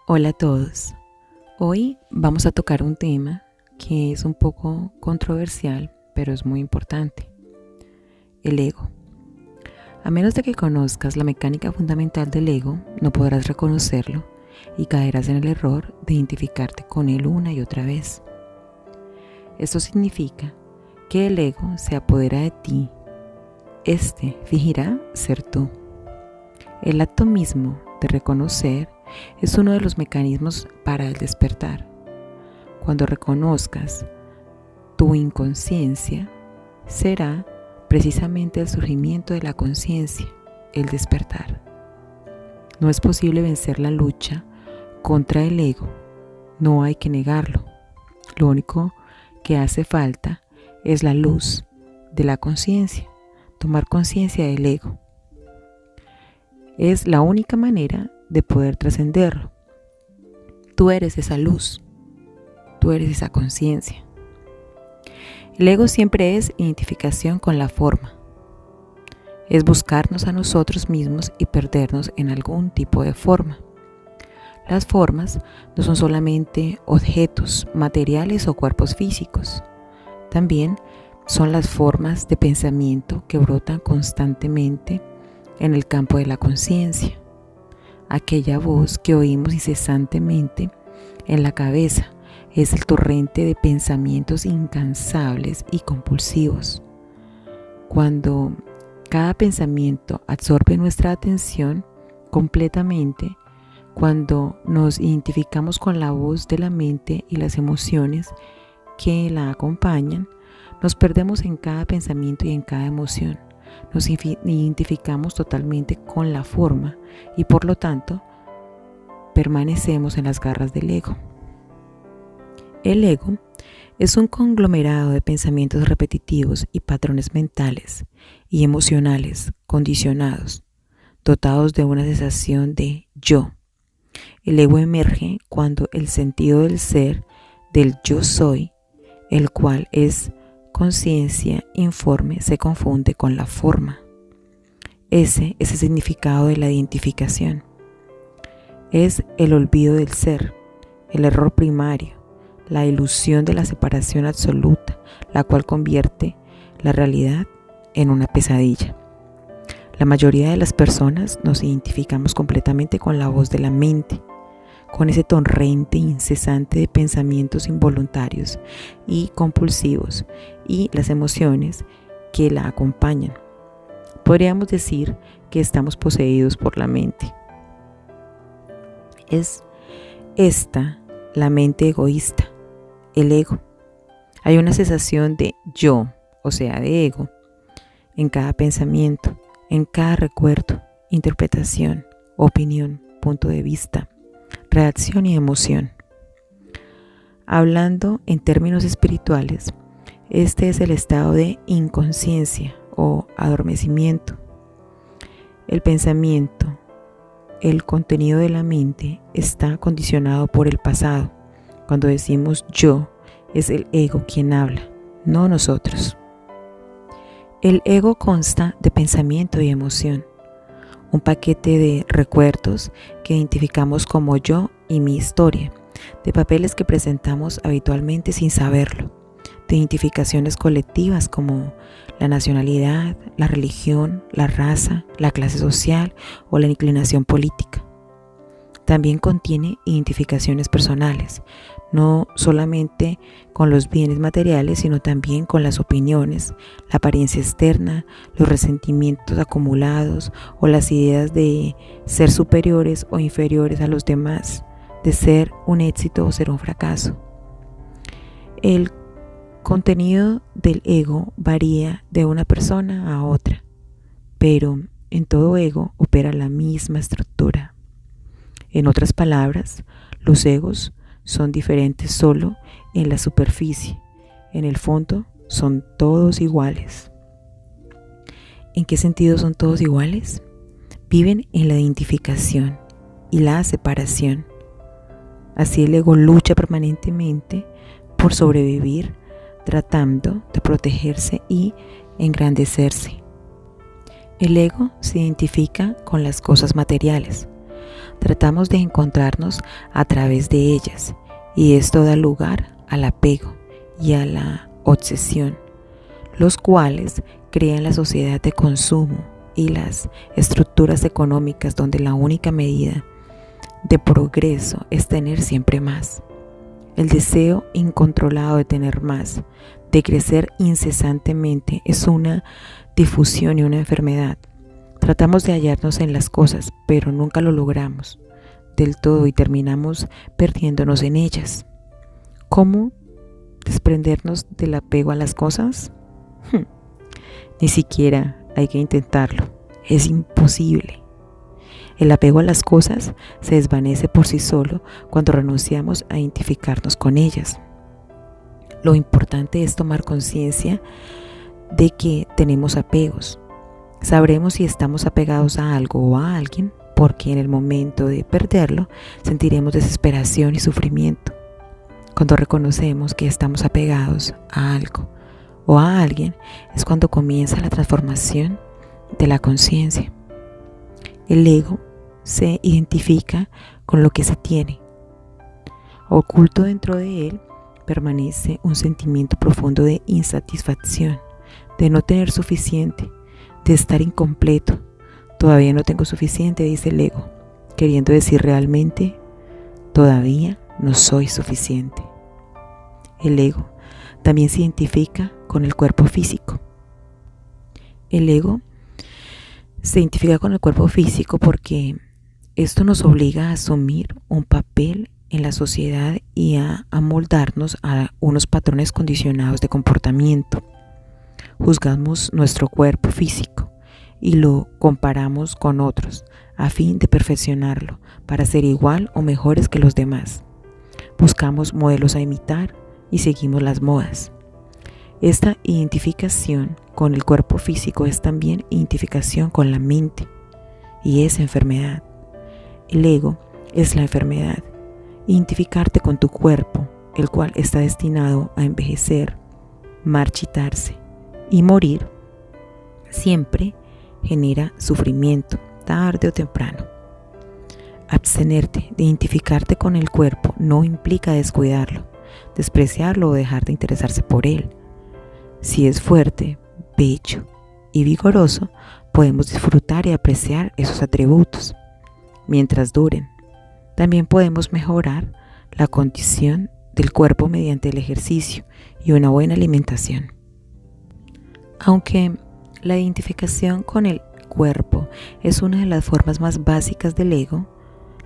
Hola a todos. Hoy vamos a tocar un tema que es un poco controversial, pero es muy importante. El ego. A menos de que conozcas la mecánica fundamental del ego, no podrás reconocerlo y caerás en el error de identificarte con él una y otra vez. Esto significa que el ego se apodera de ti. Este fingirá ser tú. El acto mismo de reconocer es uno de los mecanismos para el despertar. Cuando reconozcas tu inconsciencia, será precisamente el surgimiento de la conciencia, el despertar. No es posible vencer la lucha contra el ego, no hay que negarlo. Lo único que hace falta es la luz de la conciencia, tomar conciencia del ego. Es la única manera de poder trascenderlo. Tú eres esa luz, tú eres esa conciencia. El ego siempre es identificación con la forma. Es buscarnos a nosotros mismos y perdernos en algún tipo de forma. Las formas no son solamente objetos materiales o cuerpos físicos. También son las formas de pensamiento que brotan constantemente en el campo de la conciencia. Aquella voz que oímos incesantemente en la cabeza es el torrente de pensamientos incansables y compulsivos. Cuando cada pensamiento absorbe nuestra atención completamente, cuando nos identificamos con la voz de la mente y las emociones que la acompañan, nos perdemos en cada pensamiento y en cada emoción. Nos identificamos totalmente con la forma y por lo tanto permanecemos en las garras del ego. El ego es un conglomerado de pensamientos repetitivos y patrones mentales y emocionales condicionados, dotados de una sensación de yo. El ego emerge cuando el sentido del ser, del yo soy, el cual es conciencia informe, se confunde con la forma. Ese es el significado de la identificación. Es el olvido del ser, el error primario, la ilusión de la separación absoluta, la cual convierte la realidad en una pesadilla. La mayoría de las personas nos identificamos completamente con la voz de la mente, con ese torrente incesante de pensamientos involuntarios y compulsivos y las emociones que la acompañan. Podríamos decir que estamos poseídos por la mente. Es esta la mente egoísta, el ego. Hay una sensación de yo, o sea, de ego, en cada pensamiento, en cada recuerdo, interpretación, opinión, punto de vista, reacción y emoción. Hablando en términos espirituales, este es el estado de inconsciencia o adormecimiento. El pensamiento, el contenido de la mente está condicionado por el pasado. Cuando decimos yo, es el ego quien habla, no nosotros. El ego consta de pensamiento y emoción, un paquete de recuerdos que identificamos como yo y mi historia, de papeles que presentamos habitualmente sin saberlo, de identificaciones colectivas como la nacionalidad, la religión, la raza, la clase social o la inclinación política. También contiene identificaciones personales, no solamente con los bienes materiales, sino también con las opiniones, la apariencia externa, los resentimientos acumulados o las ideas de ser superiores o inferiores a los demás, de ser un éxito o ser un fracaso. El contenido del ego varía de una persona a otra, pero en todo ego opera la misma estructura. En otras palabras, los egos son diferentes solo en la superficie. En el fondo son todos iguales. ¿En qué sentido son todos iguales? Viven en la identificación y la separación. Así el ego lucha permanentemente por sobrevivir, tratando de protegerse y engrandecerse. El ego se identifica con las cosas materiales, tratamos de encontrarnos a través de ellas, y esto da lugar al apego y a la obsesión, los cuales crean la sociedad de consumo y las estructuras económicas donde la única medida de progreso es tener siempre más. El deseo incontrolado de tener más, de crecer incesantemente, es una difusión y una enfermedad. Tratamos de hallarnos en las cosas, pero nunca lo logramos del todo y terminamos perdiéndonos en ellas. ¿Cómo desprendernos del apego a las cosas? Ni siquiera hay que intentarlo. Es imposible. El apego a las cosas se desvanece por sí solo cuando renunciamos a identificarnos con ellas. Lo importante es tomar conciencia de que tenemos apegos. Sabremos si estamos apegados a algo o a alguien, porque en el momento de perderlo sentiremos desesperación y sufrimiento. Cuando reconocemos que estamos apegados a algo o a alguien, es cuando comienza la transformación de la conciencia. El ego se identifica con lo que se tiene. Oculto dentro de él permanece un sentimiento profundo de insatisfacción, de no tener suficiente, de estar incompleto. Todavía no tengo suficiente, dice el ego, queriendo decir realmente, todavía no soy suficiente. El ego también se identifica con el cuerpo físico. El ego se identifica con el cuerpo físico porque esto nos obliga a asumir un papel en la sociedad y a amoldarnos a unos patrones condicionados de comportamiento. Juzgamos nuestro cuerpo físico y lo comparamos con otros a fin de perfeccionarlo para ser igual o mejores que los demás. Buscamos modelos a imitar y seguimos las modas. Esta identificación con el cuerpo físico es también identificación con la mente y es enfermedad. El ego es la enfermedad. Identificarte con tu cuerpo, el cual está destinado a envejecer, marchitarse y morir, siempre genera sufrimiento, tarde o temprano. Abstenerte de identificarte con el cuerpo no implica descuidarlo, despreciarlo o dejar de interesarse por él. Si es fuerte, bello y vigoroso, podemos disfrutar y apreciar esos atributos mientras duren. También podemos mejorar la condición del cuerpo mediante el ejercicio y una buena alimentación. Aunque la identificación con el cuerpo es una de las formas más básicas del ego,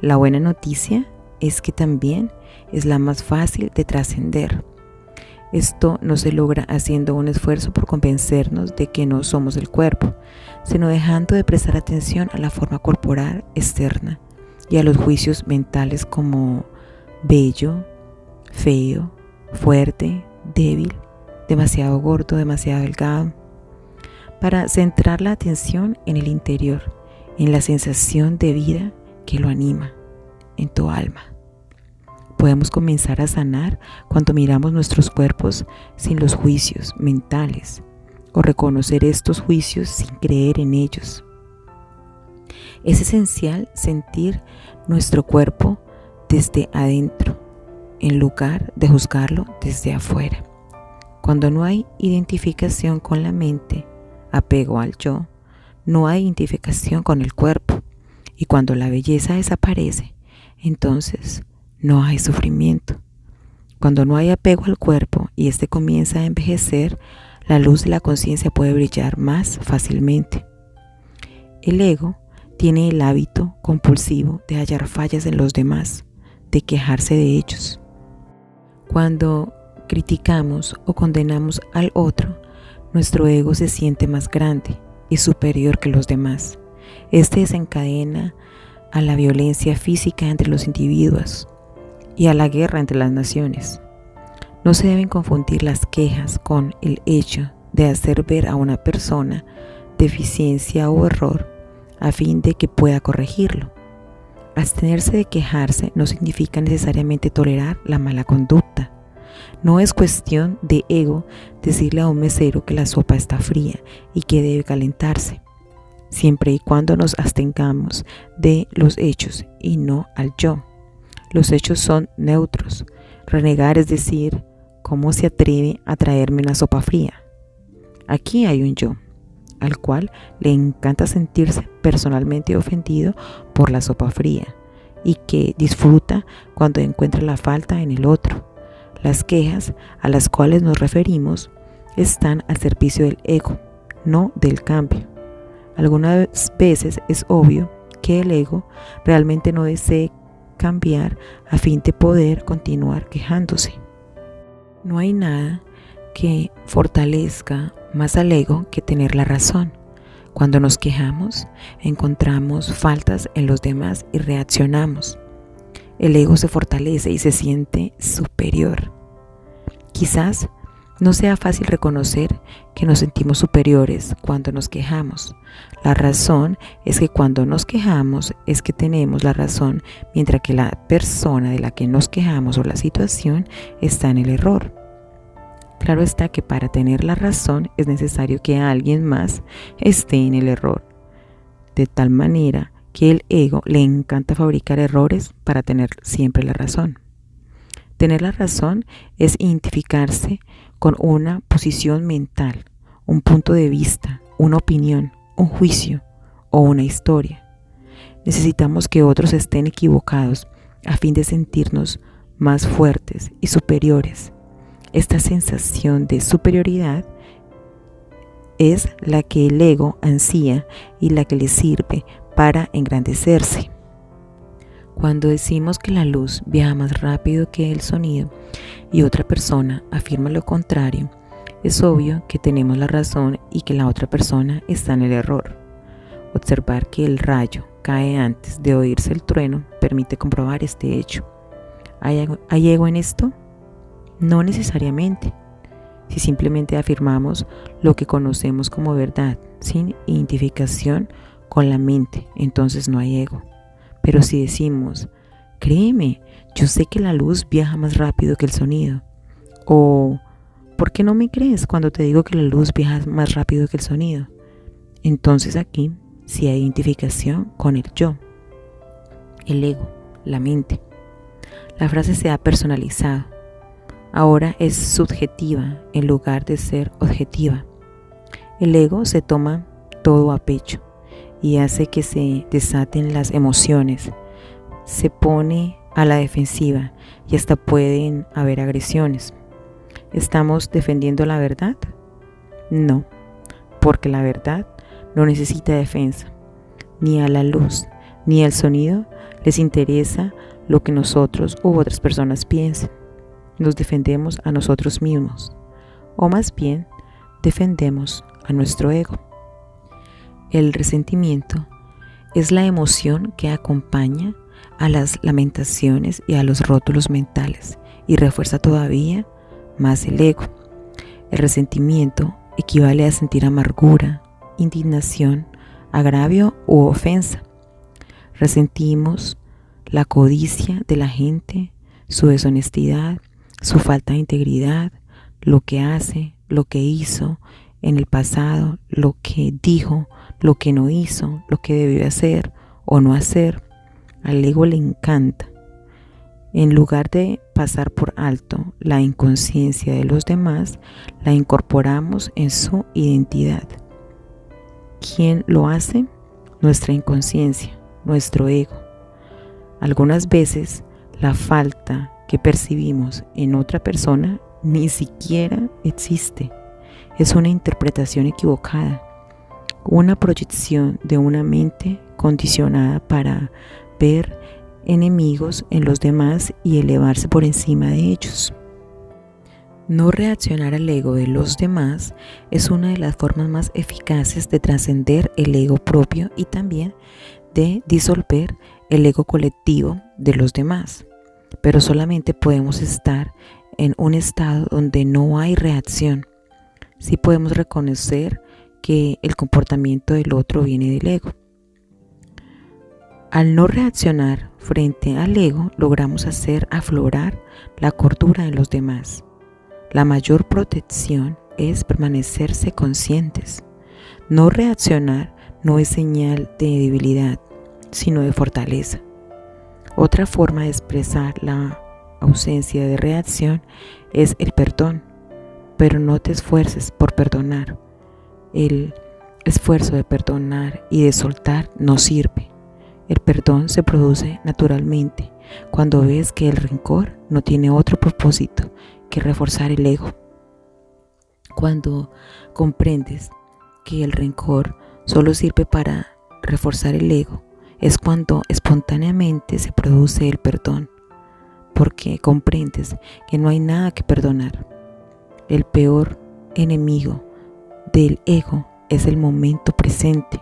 la buena noticia es que también es la más fácil de trascender. Esto no se logra haciendo un esfuerzo por convencernos de que no somos el cuerpo, sino dejando de prestar atención a la forma corporal externa y a los juicios mentales como bello, feo, fuerte, débil, demasiado gordo, demasiado delgado, para centrar la atención en el interior, en la sensación de vida que lo anima, en tu alma. Podemos comenzar a sanar cuando miramos nuestros cuerpos sin los juicios mentales o reconocer estos juicios sin creer en ellos. Es esencial sentir nuestro cuerpo desde adentro, en lugar de juzgarlo desde afuera. Cuando no hay identificación con la mente, apego al yo, no hay identificación con el cuerpo. Y cuando la belleza desaparece, entonces no hay sufrimiento. Cuando no hay apego al cuerpo y éste comienza a envejecer, la luz de la conciencia puede brillar más fácilmente. El ego tiene el hábito compulsivo de hallar fallas en los demás, de quejarse de ellos. Cuando criticamos o condenamos al otro, nuestro ego se siente más grande y superior que los demás. Este desencadena a la violencia física entre los individuos y a la guerra entre las naciones. No se deben confundir las quejas con el hecho de hacer ver a una persona deficiencia o error a fin de que pueda corregirlo. Abstenerse de quejarse no significa necesariamente tolerar la mala conducta. No es cuestión de ego decirle a un mesero que la sopa está fría y que debe calentarse. siempre y cuando nos abstengamos de los hechos y no al yo. Los hechos son neutros. Renegar es decir, ¿cómo se atreve a traerme una sopa fría? Aquí hay un yo, al cual le encanta sentirse personalmente ofendido por la sopa fría y que disfruta cuando encuentra la falta en el otro. Las quejas a las cuales nos referimos están al servicio del ego, no del cambio. Algunas veces es obvio que el ego realmente no desee cambiar a fin de poder continuar quejándose. No hay nada que fortalezca más al ego que tener la razón. Cuando nos quejamos, encontramos faltas en los demás y reaccionamos. El ego se fortalece y se siente superior. Quizás no sea fácil reconocer que nos sentimos superiores cuando nos quejamos. La razón es que cuando nos quejamos es que tenemos la razón, mientras que la persona de la que nos quejamos o la situación está en el error. Claro está que para tener la razón es necesario que alguien más esté en el error, de tal manera que el ego le encanta fabricar errores para tener siempre la razón. Tener la razón es identificarse con una posición mental, un punto de vista, una opinión, un juicio o una historia. Necesitamos que otros estén equivocados a fin de sentirnos más fuertes y superiores. Esta sensación de superioridad es la que el ego ansía y la que le sirve para engrandecerse. Cuando decimos que la luz viaja más rápido que el sonido y otra persona afirma lo contrario, es obvio que tenemos la razón y que la otra persona está en el error. Observar que el rayo cae antes de oírse el trueno permite comprobar este hecho. ¿Hay ego en esto? No necesariamente. Si simplemente afirmamos lo que conocemos como verdad, sin identificación con la mente, entonces no hay ego. Pero si decimos, créeme, yo sé que la luz viaja más rápido que el sonido. O, ¿por qué no me crees cuando te digo que la luz viaja más rápido que el sonido? Entonces aquí sí hay identificación con el yo, el ego, la mente. La frase se ha personalizado. Ahora es subjetiva en lugar de ser objetiva. El ego se toma todo a pecho y hace que se desaten las emociones. Se pone a la defensiva y hasta pueden haber agresiones. ¿Estamos defendiendo la verdad? No, porque la verdad no necesita defensa. Ni a la luz ni al sonido les interesa lo que nosotros u otras personas piensen. Nos defendemos a nosotros mismos, o más bien defendemos a nuestro ego. El resentimiento es la emoción que acompaña a las lamentaciones y a los rótulos mentales y refuerza todavía más el ego. El resentimiento equivale a sentir amargura, indignación, agravio u ofensa. Resentimos la codicia de la gente, su deshonestidad, su falta de integridad, lo que hace, lo que hizo en el pasado, lo que dijo, lo que no hizo, lo que debió hacer o no hacer. Al ego le encanta. En lugar de pasar por alto la inconsciencia de los demás, la incorporamos en su identidad. ¿Quién lo hace? Nuestra inconsciencia, nuestro ego. Algunas veces la falta que percibimos en otra persona ni siquiera existe. Es una interpretación equivocada, una proyección de una mente condicionada para ver enemigos en los demás y elevarse por encima de ellos. No reaccionar al ego de los demás es una de las formas más eficaces de trascender el ego propio y también de disolver el ego colectivo de los demás. Pero solamente podemos estar en un estado donde no hay reacción. Sí podemos reconocer que el comportamiento del otro viene del ego. Al no reaccionar frente al ego, logramos hacer aflorar la cordura en los demás. La mayor protección es permanecerse conscientes. No reaccionar no es señal de debilidad, sino de fortaleza. Otra forma de expresar la ausencia de reacción es el perdón, pero no te esfuerces por perdonar. El esfuerzo de perdonar y de soltar no sirve. El perdón se produce naturalmente cuando ves que el rencor no tiene otro propósito que reforzar el ego. Cuando comprendes que el rencor solo sirve para reforzar el ego, es cuando espontáneamente se produce el perdón, porque comprendes que no hay nada que perdonar. El peor enemigo del ego es el momento presente.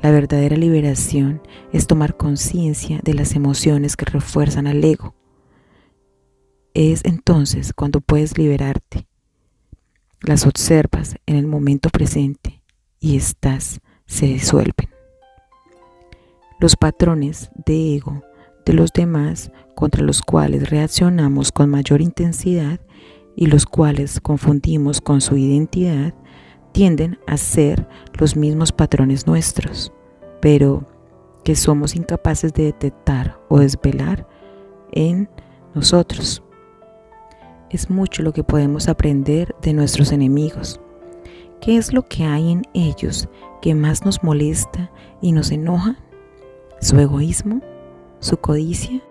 La verdadera liberación es tomar conciencia de las emociones que refuerzan al ego. Es entonces cuando puedes liberarte. Las observas en el momento presente y éstas se disuelven. Los patrones de ego de los demás contra los cuales reaccionamos con mayor intensidad y los cuales confundimos con su identidad tienden a ser los mismos patrones nuestros, pero que somos incapaces de detectar o desvelar en nosotros. Es mucho lo que podemos aprender de nuestros enemigos. ¿Qué es lo que hay en ellos que más nos molesta y nos enoja? ¿Su egoísmo? ¿Su codicia?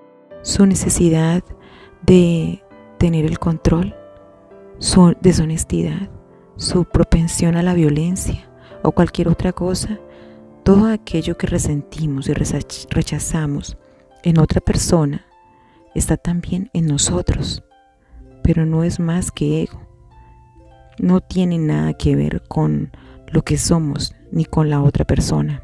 ¿Su necesidad de tener el control? ¿Su deshonestidad? ¿Su propensión a la violencia? ¿O cualquier otra cosa? Todo aquello que resentimos y rechazamos en otra persona está también en nosotros, pero no es más que ego. No tiene nada que ver con lo que somos ni con la otra persona.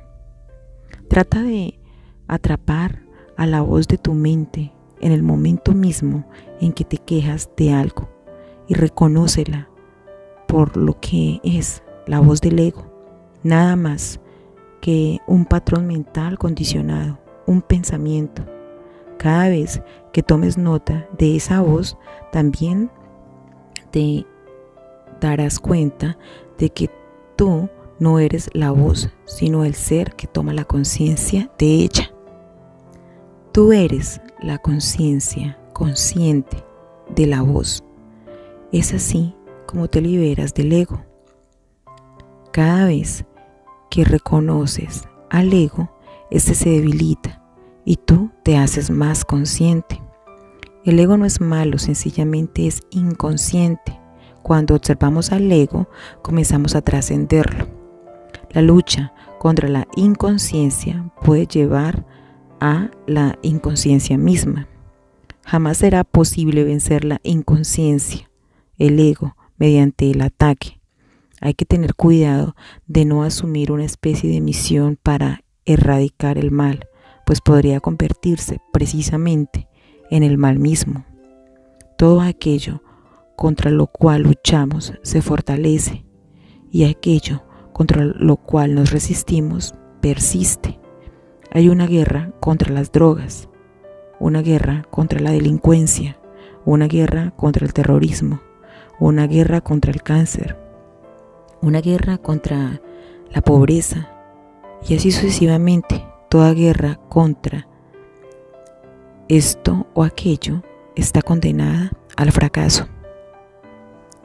Trata de atrapar a la voz de tu mente en el momento mismo en que te quejas de algo y reconócela por lo que es la voz del ego, nada más que un patrón mental condicionado, un pensamiento. Cada vez que tomes nota de esa voz, también te darás cuenta de que tú no eres la voz, sino el ser que toma la conciencia de ella. Tú eres la conciencia consciente de la voz. Es así como te liberas del ego. Cada vez que reconoces al ego, este se debilita y tú te haces más consciente. El ego no es malo, sencillamente es inconsciente. Cuando observamos al ego, comenzamos a trascenderlo. La lucha contra la inconsciencia puede llevar a la inconsciencia misma. Jamás será posible vencer la inconsciencia, el ego, mediante el ataque. Hay que tener cuidado de no asumir una especie de misión para erradicar el mal, pues podría convertirse precisamente en el mal mismo. Todo aquello contra lo cual luchamos se fortalece y aquello contra lo cual nos resistimos persiste. Hay una guerra contra las drogas, una guerra contra la delincuencia, una guerra contra el terrorismo, una guerra contra el cáncer, una guerra contra la pobreza y así sucesivamente. Toda guerra contra esto o aquello está condenada al fracaso.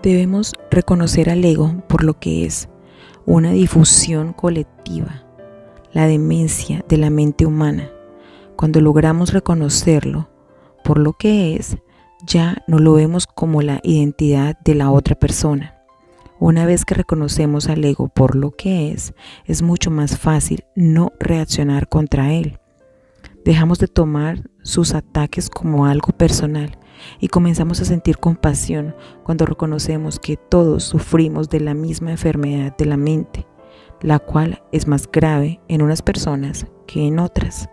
Debemos reconocer al ego por lo que es, una difusión colectiva, la demencia de la mente humana. Cuando logramos reconocerlo por lo que es, ya no lo vemos como la identidad de la otra persona. Una vez que reconocemos al ego por lo que es mucho más fácil no reaccionar contra él. Dejamos de tomar sus ataques como algo personal y comenzamos a sentir compasión cuando reconocemos que todos sufrimos de la misma enfermedad de la mente, la cual es más grave en unas personas que en otras.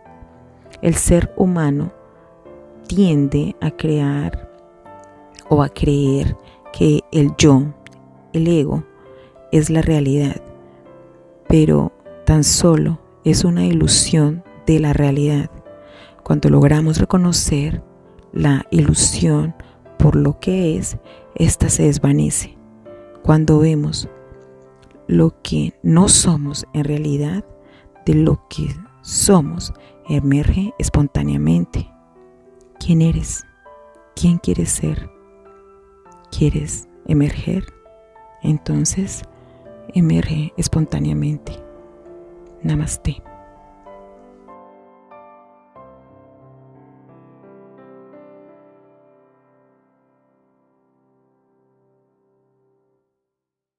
El ser humano tiende a crear o a creer que el yo, el ego, es la realidad, pero tan solo es una ilusión de la realidad. Cuando logramos reconocer la ilusión por lo que es, ésta se desvanece. Cuando vemos lo que no somos en realidad, de lo que somos emerge espontáneamente. ¿Quién eres? ¿Quién quieres ser? ¿Quieres emerger? Entonces, emerge espontáneamente. Namaste.